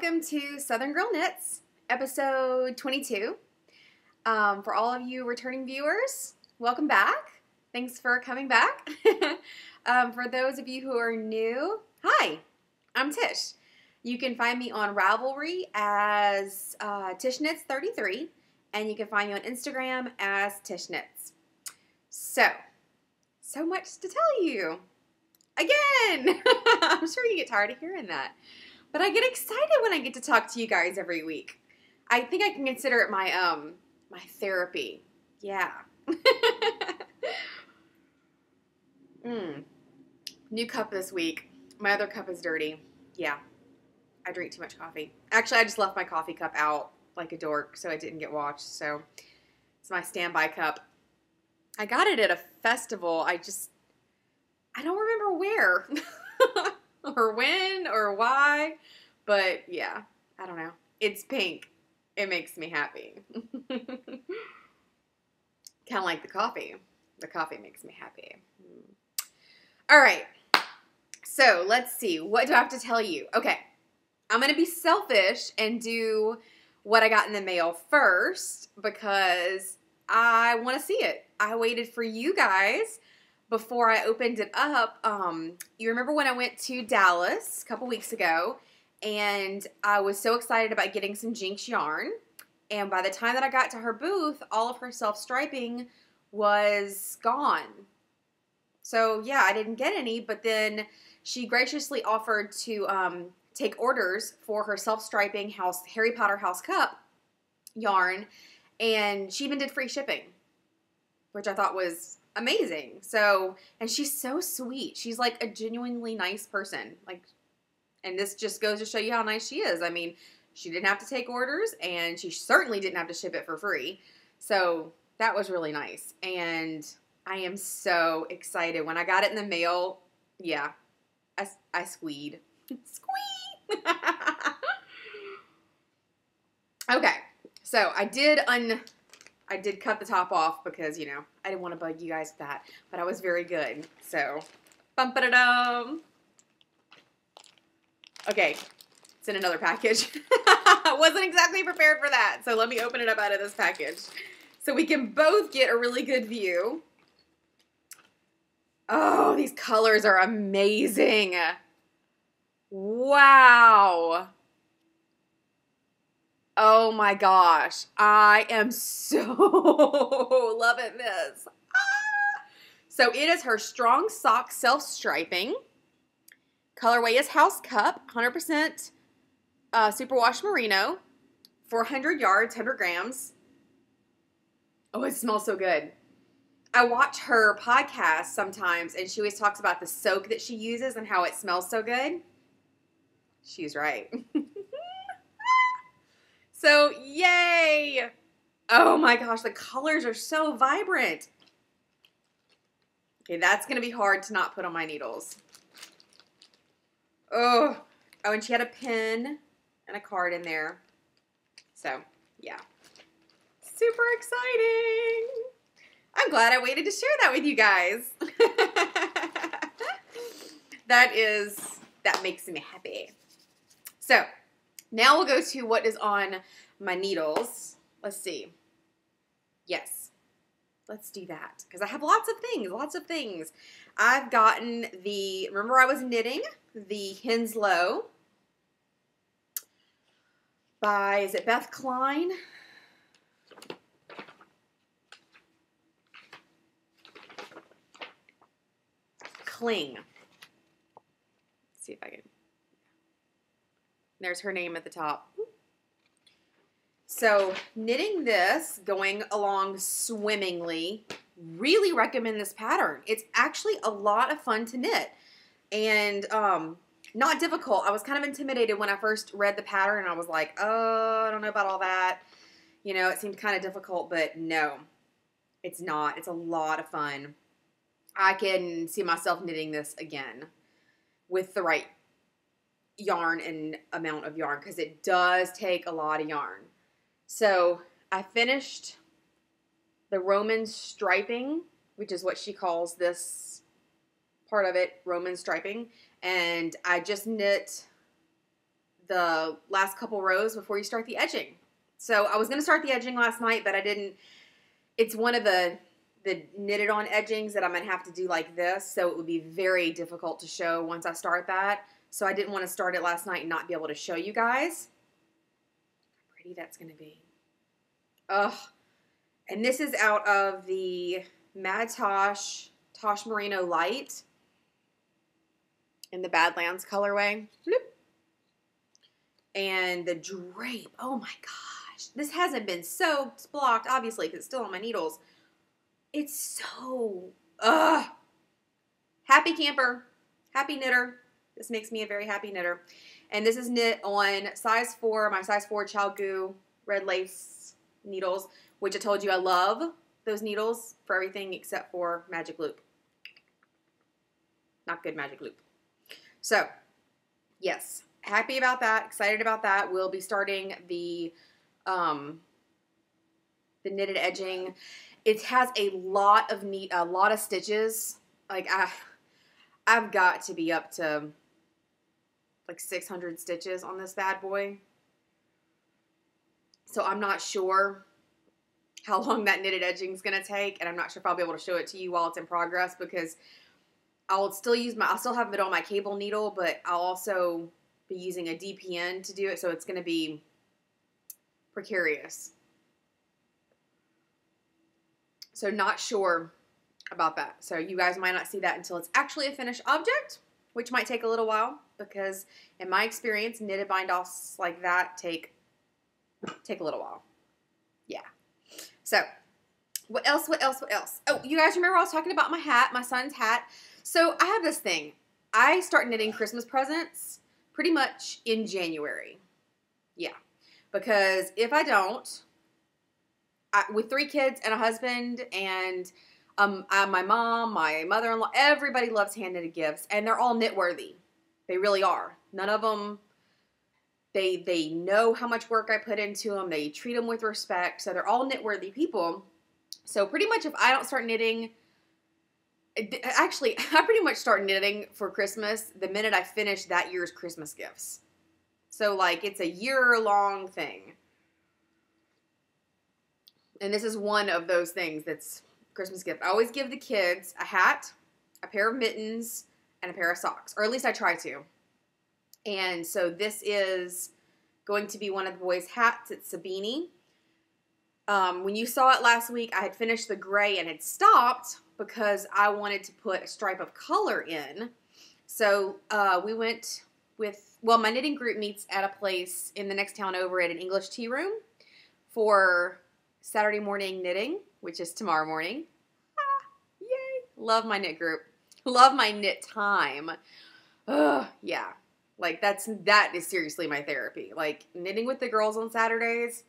welcome to Southern Girl Knits, episode 22. For all of you returning viewers, welcome back. Thanks for coming back. For those of you who are new, hi, I'm Tish. You can find me on Ravelry as TishKnits33, and you can find me on Instagram as TishKnits. So much to tell you. Again! I'm sure you get tired of hearing that. But I get excited when I get to talk to you guys every week. I think I can consider it my my therapy. Yeah. New cup this week. My other cup is dirty. Yeah. I drink too much coffee. Actually, I just left my coffee cup out like a dork, so it didn't get washed. So it's my standby cup. I got it at a festival. I don't remember where. Or when or why, but yeah, I don't know. It's pink. It makes me happy. Kind of like the coffee. The coffee makes me happy. All right. So let's see. What do I have to tell you? Okay. I'm going to be selfish and do what I got in the mail first because I want to see it. I waited for you guys before I opened it up. You remember when I went to Dallas a couple weeks ago, and I was so excited about getting some Jinx yarn, and by the time that I got to her booth, all of her self-striping was gone. So yeah, I didn't get any, but then she graciously offered to take orders for her self-striping Harry Potter house cup yarn, and she even did free shipping, which I thought was amazing. So, and she's so sweet. She's like a genuinely nice person. Like, and this just goes to show you how nice she is. I mean, she didn't have to take orders, and she certainly didn't have to ship it for free. So that was really nice. And I am so excited. When I got it in the mail, yeah, I squeed. Squeed! Okay, so I did cut the top off because, you know, I didn't want to bug you guys with that, but I was very good. So, bum-ba-da-dum. Okay, it's in another package. I wasn't exactly prepared for that, so let me open it up out of this package so we can both get a really good view. Oh, these colors are amazing. Wow. Oh my gosh, I am so loving this. Ah! So it is her Strong Sock Self-Striping. Colorway is House Cup, 100% superwash merino, 400 yards, 100 grams. Oh, it smells so good. I watch her podcast sometimes, and she always talks about the soak that she uses and how it smells so good. She's right. So, yay! Oh my gosh, the colors are so vibrant. Okay, that's going to be hard to not put on my needles. Oh, and she had a pin and a card in there. So, yeah. Super exciting! I'm glad I waited to share that with you guys. That makes me happy. So, now we'll go to what is on my needles. Let's see. Yes. Let's do that. Because I have lots of things. I've gotten remember I was knitting the Henslow by, is it Beth Klein? Cling. Let's see if I can. There's her name at the top. So knitting this, going along swimmingly, really recommend this pattern. It's actually a lot of fun to knit and not difficult. I was kind of intimidated when I first read the pattern and I was like, oh, I don't know about all that. You know, it seemed kind of difficult, but no, it's not. It's a lot of fun. I can see myself knitting this again with the right yarn and amount of yarn because it does take a lot of yarn. So I finished the Roman striping, which is what she calls this part of it, Roman striping, and I just knit the last couple rows before you start the edging. So I was going to start the edging last night, but I didn't. It's one of the knitted on edgings that I'm going to have to do like this, so it would be very difficult to show once I start that. So I didn't want to start it last night and not be able to show you guys. How pretty that's going to be. Ugh. And this is out of the Mad Tosh Merino Light in the Badlands colorway. Bloop. And the drape, oh my gosh. This hasn't been soaked, blocked, obviously, because it's still on my needles. It's so, happy camper, happy knitter. This makes me a very happy knitter. And this is knit on size 4, my size 4 Chalgu red lace needles, which I told you I love those needles for everything except for magic loop. Not good magic loop. So, yes, happy about that, excited about that. We'll be starting the knitted edging. It has a lot of stitches. Like I've got to be up to like 600 stitches on this bad boy. So I'm not sure how long that knitted edging is going to take, and I'm not sure if I'll be able to show it to you while it's in progress, because I'll still have it on my cable needle, but I'll also be using a DPN to do it, so it's going to be precarious. So not sure about that. So you guys might not see that until it's actually a finished object, which might take a little while, because in my experience, knitted bind-offs like that take a little while. Yeah. So what else? Oh, you guys remember I was talking about my hat, my son's hat. So I have this thing. I start knitting Christmas presents pretty much in January. Yeah. Because if I don't, with 3 kids and a husband and my mom, my mother-in-law, everybody loves hand-knitted gifts, and they're all knit-worthy. They really are. None of them, they know how much work I put into them. They treat them with respect, so they're all knit-worthy people. So pretty much if I don't start knitting, actually, I pretty much start knitting for Christmas the minute I finish that year's Christmas gifts. So, like, it's a year-long thing. And this is one of those things that's Christmas gift. I always give the kids a hat, a pair of mittens, and a pair of socks. Or at least I try to. And so this is going to be one of the boys' hats. It's Sabini. When you saw it last week, I had finished the gray and had stopped because I wanted to put a stripe of color in. So we went with, well, my knitting group meets at a place in the next town over at an English tea room for Saturday morning knitting, which is tomorrow morning. Yay! Love my knit group. Love my knit time. Yeah. Like, that is seriously my therapy. Like, knitting with the girls on Saturdays.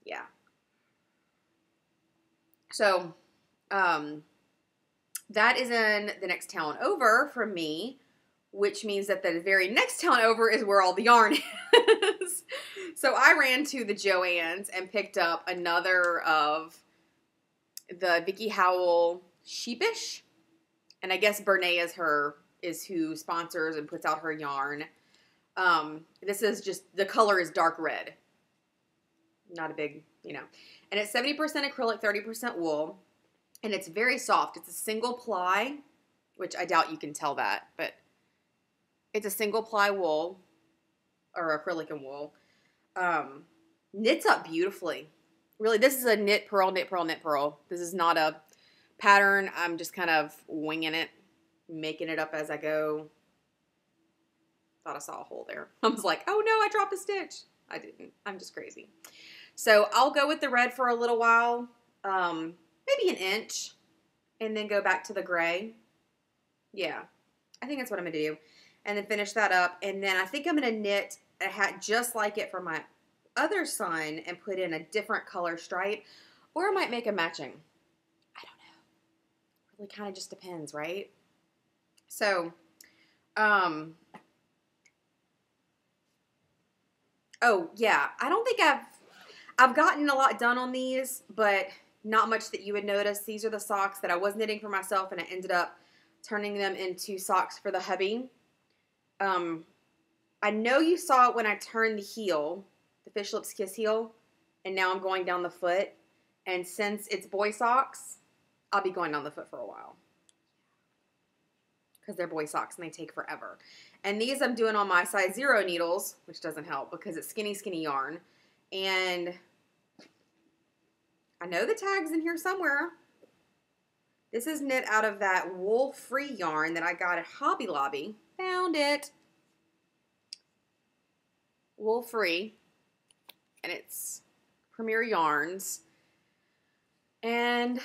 Yeah. So, that is in the next town over from me, which means that the very next town over is where all the yarn is. So I ran to the Joann's and picked up another of the Vicky Howell Sheepish. And I guess Bernay is who sponsors and puts out her yarn. This is just, the color is dark red. Not a big, And it's 70% acrylic, 30% wool. And it's very soft. It's a single ply, which I doubt you can tell that, but it's a single ply wool, or acrylic and wool. Knits up beautifully. Really, this is a knit, purl, knit, purl, knit, purl. This is not a pattern. I'm just kind of winging it, making it up as I go. Thought I saw a hole there. I was like, oh no, I dropped a stitch. I didn't. I'm just crazy. So I'll go with the red for a little while, maybe an inch, and then go back to the gray. Yeah, I think that's what I'm going to do. And then finish that up. And then I think I'm going to knit a hat just like it for my other son and put in a different color stripe. Or I might make a matching. I don't know. Really kind of just depends, right? So, oh, yeah. I don't think I've gotten a lot done on these, but not much that you would notice. These are the socks that I was knitting for myself, and I ended up turning them into socks for the hubby. I know you saw it when I turned the heel, the Fish Lips Kiss heel, and now I'm going down the foot. And since it's boy socks, I'll be going down the foot for a while. Because they're boy socks and they take forever. And these I'm doing on my size 0 needles, which doesn't help because it's skinny, skinny yarn. And I know the tag's in here somewhere. This is knit out of that wool-free yarn that I got at Hobby Lobby. Found it. Wool-free. And it's Premier Yarns. And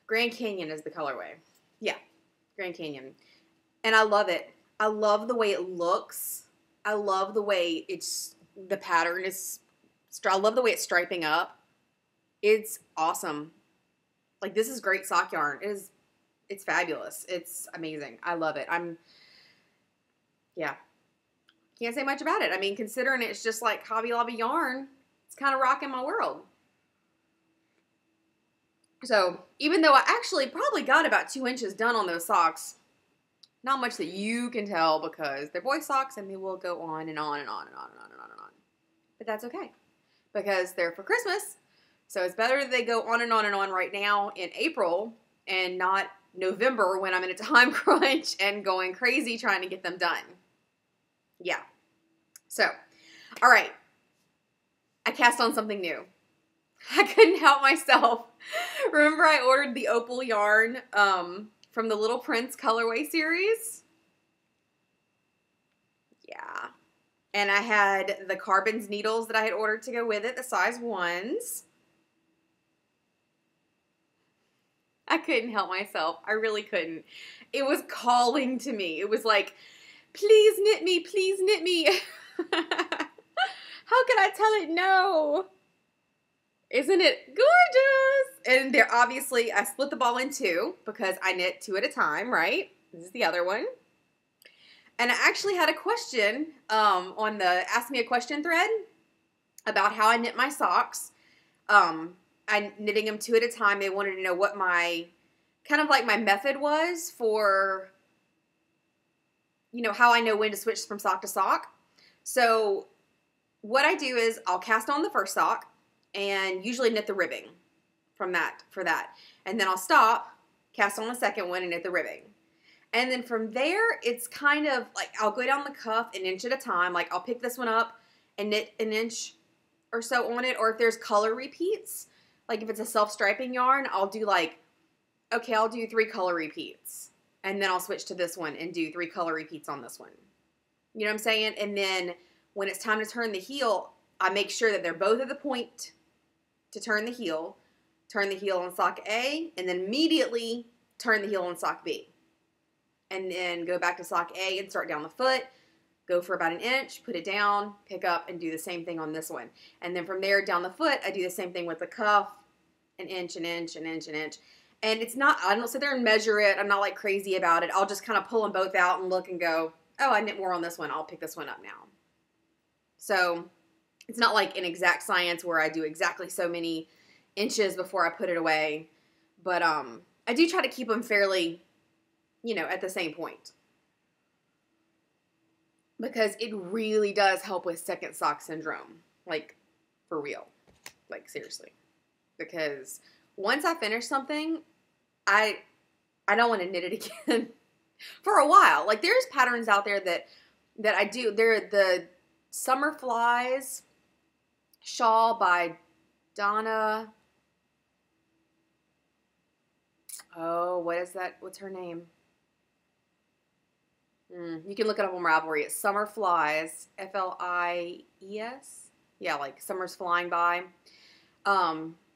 Grand Canyon is the colorway. Yeah, Grand Canyon. And I love it. I love the way it looks. I love the way the pattern is, I love the way it's striping up. It's awesome. Like, this is great sock yarn. It's fabulous. It's amazing. I love it. Yeah. Can't say much about it. I mean, considering it's just like Hobby Lobby yarn, it's kind of rocking my world. So, even though I actually probably got about 2 inches done on those socks, not much that you can tell because they're boy socks and they will go on and on and on and on and on and on and on. But that's okay because they're for Christmas. So it's better that they go on and on and on right now in April and not November when I'm in a time crunch and going crazy trying to get them done. Yeah. So, all right. I cast on something new. I couldn't help myself. Remember I ordered the opal yarn from the Little Prince colorway series? Yeah. And I had the Carbons needles that I had ordered to go with it, the size 1s. I couldn't help myself. I really couldn't. It was calling to me. It was like, please knit me, please knit me. How could I tell it no? Isn't it gorgeous? And they're obviously, I split the ball in 2 because I knit 2 at a time, right? This is the other one. And I actually had a question on the Ask Me a Question thread about how I knit my socks. I'm knitting them 2 at a time. They wanted to know what my, kind of like my method was for, you know, how I know when to switch from sock to sock. So what I do is I'll cast on the first sock and usually knit the ribbing for that. And then I'll stop, cast on the second one and knit the ribbing. And then from there, it's kind of like I'll go down the cuff an inch at a time. Like I'll pick this one up and knit an inch or so on it. Or if there's color repeats, like if it's a self-striping yarn, I'll do like, okay, I'll do 3 color repeats. And then I'll switch to this one and do 3 color repeats on this one. You know what I'm saying? And then when it's time to turn the heel, I make sure that they're both at the point to turn the heel on sock A, and then immediately turn the heel on sock B. And then go back to sock A and start down the foot, go for about an inch, put it down, pick up, and do the same thing on this one. And then from there down the foot, I do the same thing with the cuff, an inch, an inch, an inch, an inch. And it's not, I don't sit there and measure it. I'm not like crazy about it. I'll just kind of pull them both out and look and go, oh, I knit more on this one. I'll pick this one up now. So it's not like an exact science where I do exactly so many inches before I put it away. But I do try to keep them fairly, you know, at the same point. Because it really does help with second sock syndrome. Like, for real. Like, seriously. Because once I finish something, I don't want to knit it again for a while. Like, there's patterns out there that I do. They're the Summer Flies shawl by Donna. Oh, what is that? What's her name? You can look it up on Ravelry. It's Summer Flies, F-L-I-E-S. Yeah, like summer's flying by.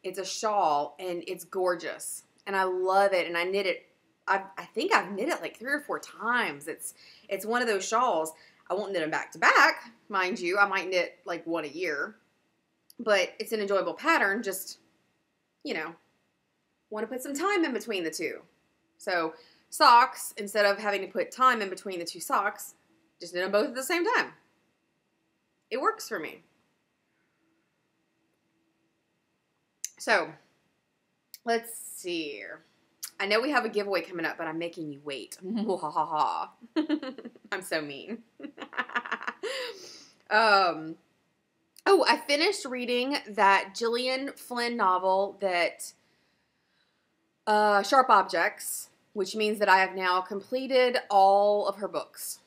It's a shawl, and it's gorgeous. And I love it, and I knit it. I think I've knit it like 3 or 4 times. It's one of those shawls. I won't knit them back to back, mind you. I might knit like 1 a year. But it's an enjoyable pattern, just, you know, want to put some time in between the two. So socks, instead of having to put time in between the 2 socks, just knit them both at the same time. It works for me. So, let's see here. I know we have a giveaway coming up, but I'm making you wait. I'm so mean. Oh, I finished reading that Gillian Flynn novel that Sharp Objects, which means that I have now completed all of her books.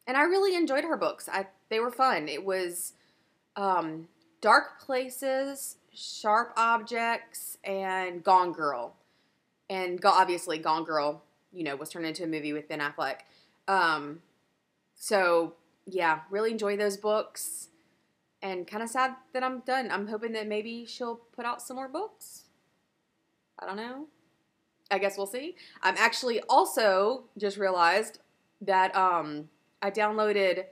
And I really enjoyed her books. They were fun. It was Dark Places, Sharp Objects, and Gone Girl. And obviously Gone Girl, was turned into a movie with Ben Affleck. So, yeah, really enjoy those books. And kind of sad that I'm done. I'm hoping that maybe she'll put out some more books. I don't know. I guess we'll see. I'm actually also just realized that I downloaded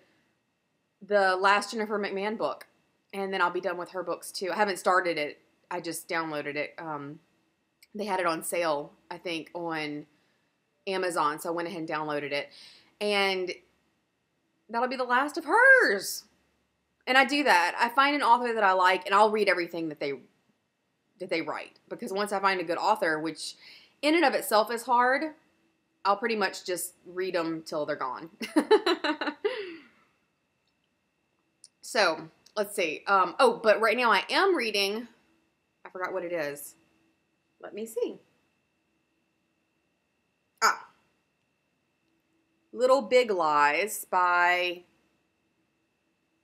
the last Jennifer McMahon book. And then I'll be done with her books too. I haven't started it. I just downloaded it. They had it on sale, I think, on Amazon. So I went ahead and downloaded it. And that'll be the last of hers. And I do that. I find an author that I like, and I'll read everything that they write. Because once I find a good author, which in and of itself is hard, I'll pretty much just read them till they're gone. So, let's see. But right now I am reading, I forgot what it is. Let me see. Little Big Lies by,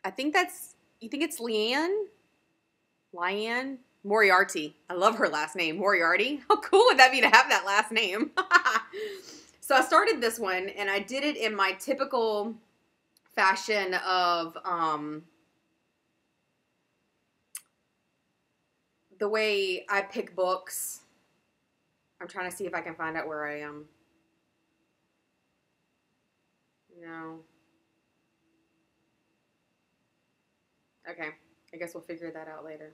you think it's Liane Moriarty. I love her last name, Moriarty. How cool would that be to have that last name? So I started this one, and I did it in my typical fashion of the way I pick books. I'm trying to see if I can find out where I am. No. Okay. I guess we'll figure that out later.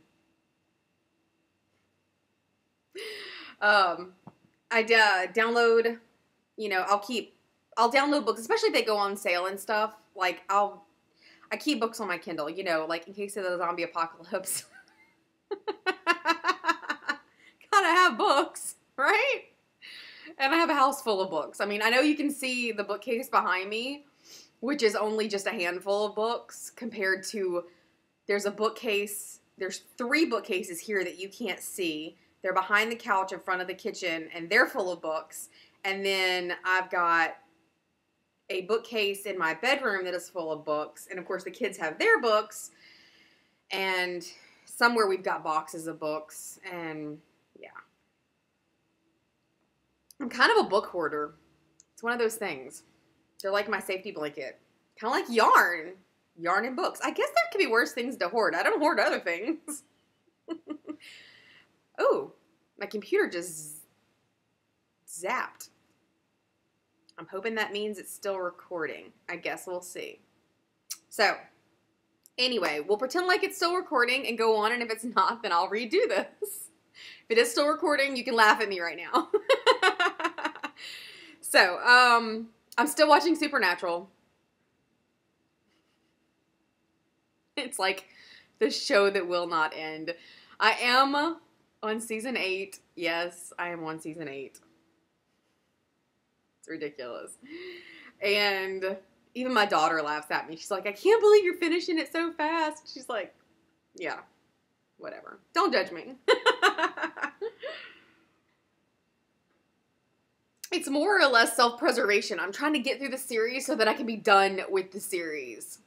I download, I'll download books, especially if they go on sale and stuff. Like, I keep books on my Kindle, like in case of the zombie apocalypse. Gotta have books, right? And I have a house full of books. I mean, I know you can see the bookcase behind me, which is only just a handful of books compared to, there's 3 bookcases here that you can't see. They're behind the couch in front of the kitchen, and they're full of books. And then I've got a bookcase in my bedroom that is full of books. And, of course, the kids have their books. And somewhere we've got boxes of books. And, yeah. I'm kind of a book hoarder. It's one of those things. They're like my safety blanket. Kind of like yarn. Yarn and books. I guess there could be worse things to hoard. I don't hoard other things. Oh, my computer just zapped. I'm hoping that means it's still recording. I guess we'll see. So, anyway, we'll pretend like it's still recording and go on, and if it's not, then I'll redo this. If it is still recording, you can laugh at me right now. So, I'm still watching Supernatural. It's like the show that will not end. I am on season 8. Yes, I am on season 8. It's ridiculous. And even my daughter laughs at me. She's like, I can't believe you're finishing it so fast. She's like, yeah, whatever. Don't judge me. It's more or less self-preservation. I'm trying to get through the series so that I can be done with the series.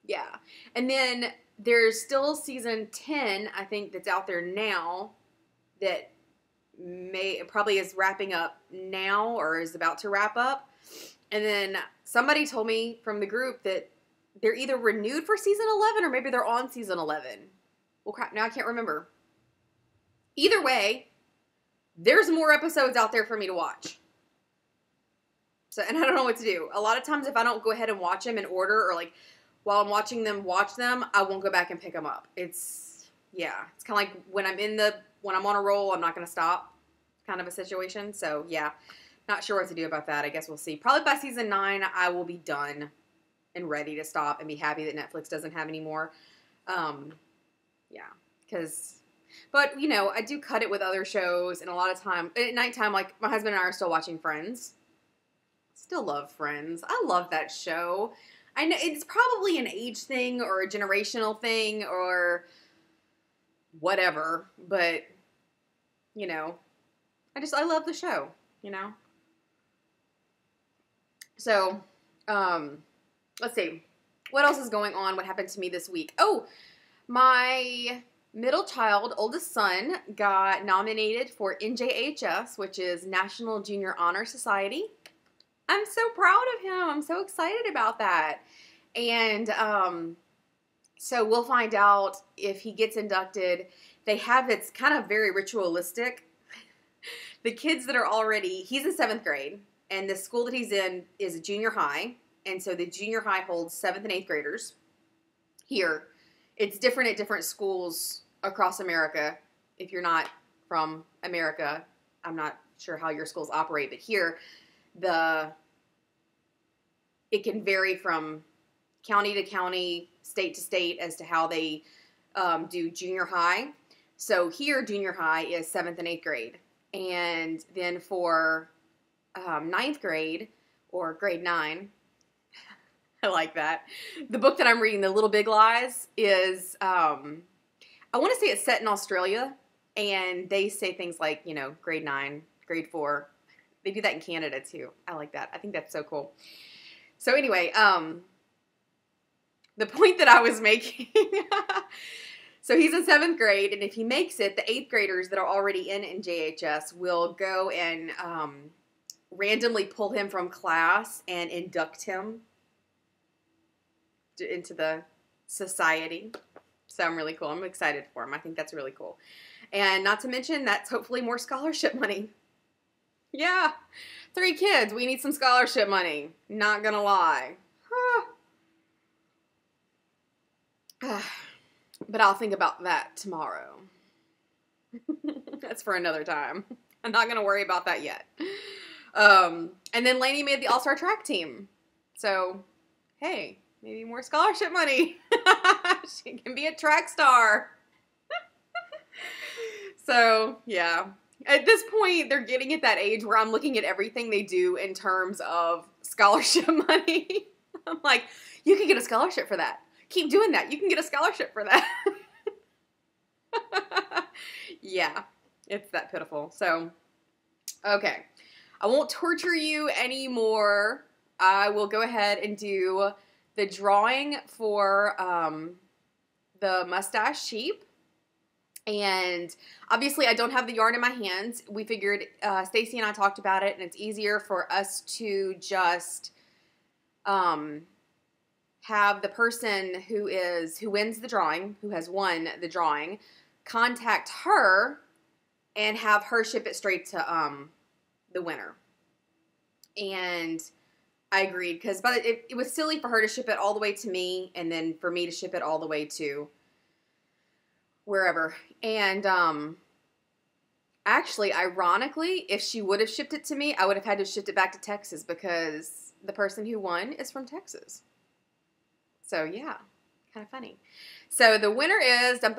Yeah. And then there's still season 10, I think, that's out there now that probably is wrapping up now or is about to wrap up. And then somebody told me from the group that they're either renewed for season 11 or maybe they're on season 11. Well, crap, now I can't remember. Either way, there's more episodes out there for me to watch. So, and I don't know what to do. A lot of times if I don't go ahead and watch them in order or like while I'm watching them, watch them, I won't go back and pick them up. It's kind of like when I'm on a roll, I'm not going to stop kind of a situation. So, yeah, not sure what to do about that. I guess we'll see. Probably by season 9, I will be done and ready to stop and be happy that Netflix doesn't have any more. But, I do cut it with other shows, and a lot of time, at nighttime, like, my husband and I are still watching Friends. Still love Friends. I love that show. I know it's probably an age thing or a generational thing or whatever, but you know, I love the show, you know. So, let's see. What else is going on? What happened to me this week? Oh, my middle child, oldest son, got nominated for NJHS, which is National Junior Honor Society. I'm so proud of him. I'm so excited about that. And so we'll find out if he gets inducted. They have, it's kind of very ritualistic. The kids that are already, he's in 7th grade, and the school that he's in is a junior high. And so the junior high holds 7th and 8th graders. Here, it's different at different schools across America. If you're not from America, I'm not sure how your schools operate, but here, it can vary from county to county, state to state as to how they do junior high. So here, junior high is 7th and 8th grade. And then for 9th grade, or grade 9, I like that. The book that I'm reading, The Little Big Lies, is, I want to say it's set in Australia, and they say things like, you know, grade 9, grade 4. They do that in Canada, too. I like that. I think that's so cool. So anyway, the point that I was making, so he's in 7th grade, and if he makes it, the 8th graders that are already in JHS will go and randomly pull him from class and induct him into the society. So I'm really cool. I'm excited for him. I think that's really cool. And not to mention, that's hopefully more scholarship money. Yeah, 3 kids. We need some scholarship money. Not gonna lie. But I'll think about that tomorrow. That's for another time. I'm not gonna worry about that yet. And then Lainey made the all-star track team. So, hey, maybe more scholarship money. She can be a track star. So, yeah. At this point, they're getting at that age where I'm looking at everything they do in terms of scholarship money. I'm like, you can get a scholarship for that. Keep doing that. You can get a scholarship for that. Yeah, it's that pitiful. So, okay. I won't torture you anymore. I will go ahead and do the drawing for the mustache sheep. And obviously I don't have the yarn in my hands. We figured, Stacy and I talked about it, and it's easier for us to just have the person who wins the drawing, who has won the drawing, contact her and have her ship it straight to the winner. And I agreed, because it was silly for her to ship it all the way to me and then for me to ship it all the way to wherever. And actually, ironically, if she would have shipped it to me, I would have had to ship it back to Texas because the person who won is from Texas. So yeah, kind of funny. So the winner is, I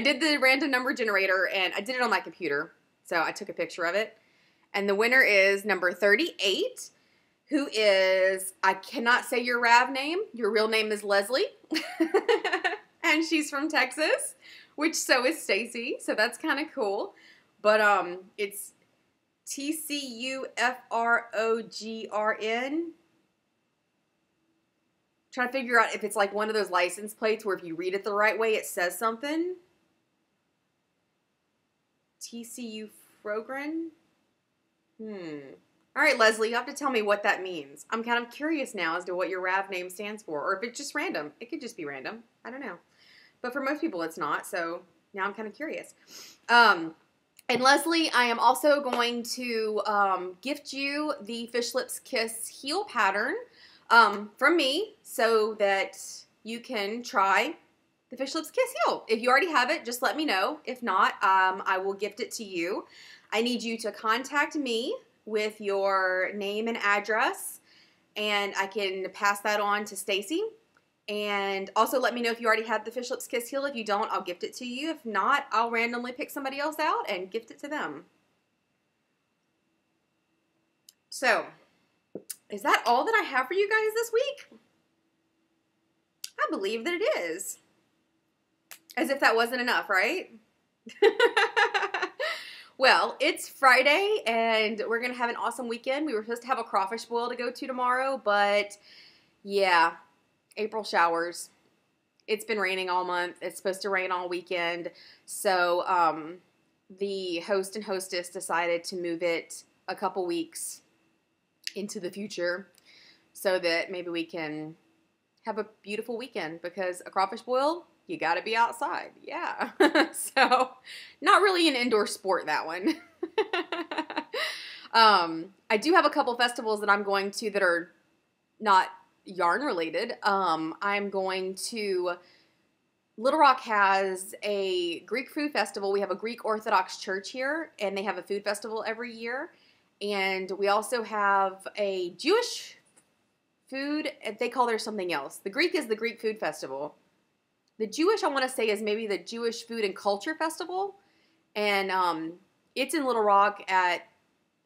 did the random number generator and I did it on my computer. So I took a picture of it. And the winner is number 38, who is, I cannot say your RAV name. Your real name is Leslie. And she's from Texas, which so is Stacy. So that's kind of cool. But it's TCUFROGRN. Trying to figure out if it's like one of those license plates where if you read it the right way, it says something. TCU Frogren? All right, Leslie, you have to tell me what that means. I'm kind of curious now as to what your RAV name stands for, or if it's just random. It could just be random. I don't know. But for most people, it's not, so now I'm kind of curious. And Leslie, I am also going to gift you the Fish Lips Kiss heel pattern from me so that you can try the Fish Lips Kiss heel. If you already have it, just let me know. If not, I will gift it to you. I need you to contact me with your name and address, and I can pass that on to Stacy. And also let me know if you already have the Fish Lips Kiss heel. If you don't, I'll gift it to you. If not, I'll randomly pick somebody else out and gift it to them. So, Is that all that I have for you guys this week? I believe that it is. As if that wasn't enough, right? Well, it's Friday, and we're going to have an awesome weekend. We were supposed to have a crawfish boil to go to tomorrow, but yeah, April showers. It's been raining all month. It's supposed to rain all weekend. So the host and hostess decided to move it a couple weeks into the future so that maybe we can have a beautiful weekend, because a crawfish boil, you got to be outside. Yeah. So not really an indoor sport, that one. I do have a couple festivals that I'm going to that are not yarn related. I'm going to, Little Rock has a Greek food festival. We have a Greek Orthodox church here, and they have a food festival every year. And we also have a Jewish food. They call theirs something else. The Greek is the Greek Food Festival. The Jewish, I want to say, is maybe the Jewish Food and Culture Festival. And it's in Little Rock at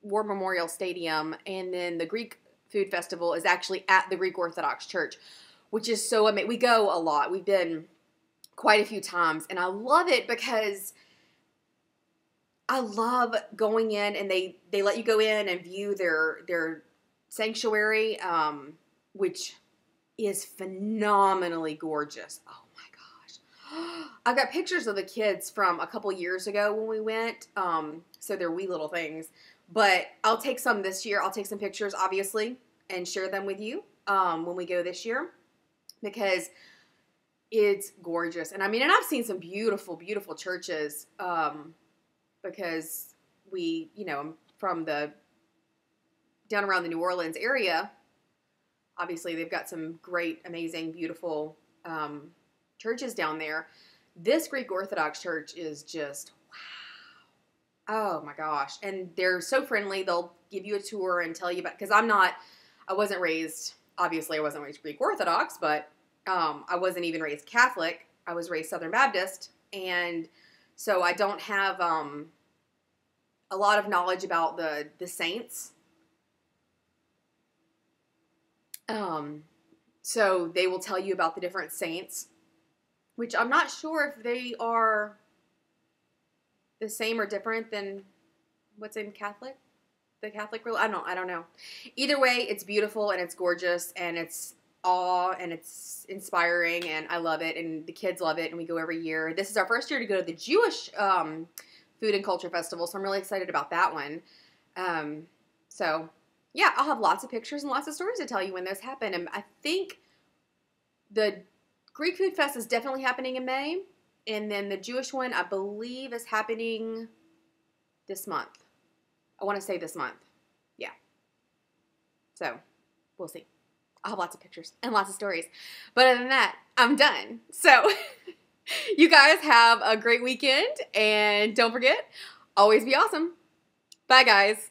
War Memorial Stadium. And then the Greek Food Festival is actually at the Greek Orthodox Church, which is so amazing. We go a lot. We've been quite a few times. And I love it because I love going in, and they let you go in and view their sanctuary, which is phenomenally gorgeous. Oh my gosh. I've got pictures of the kids from a couple years ago when we went, so they're wee little things. But I'll take some this year. I'll take some pictures, obviously, and share them with you when we go this year, because it's gorgeous. And I mean, and I've seen some beautiful, beautiful churches, because we, you know, from the down around the New Orleans area. Obviously, they've got some great, amazing, beautiful churches down there. This Greek Orthodox church is just, wow. Oh my gosh. And they're so friendly. They'll give you a tour and tell you about, because I wasn't raised Greek Orthodox, but I wasn't even raised Catholic. I was raised Southern Baptist. And so I don't have a lot of knowledge about the saints. So they will tell you about the different saints, which I'm not sure if they are the same or different than what's in Catholic, the Catholic religion. I don't know. Either way, it's beautiful and it's gorgeous and it's awe and it's inspiring and I love it and the kids love it and we go every year. This is our first year to go to the Jewish Food and Culture Festival, so I'm really excited about that one. So yeah, I'll have lots of pictures and lots of stories to tell you when those happen. And I think the Greek Food Fest is definitely happening in May. And then the Jewish one, I believe, is happening this month. I want to say this month. Yeah. So, we'll see. I'll have lots of pictures and lots of stories. But other than that, I'm done. So, you guys have a great weekend. And don't forget, always be awesome. Bye, guys.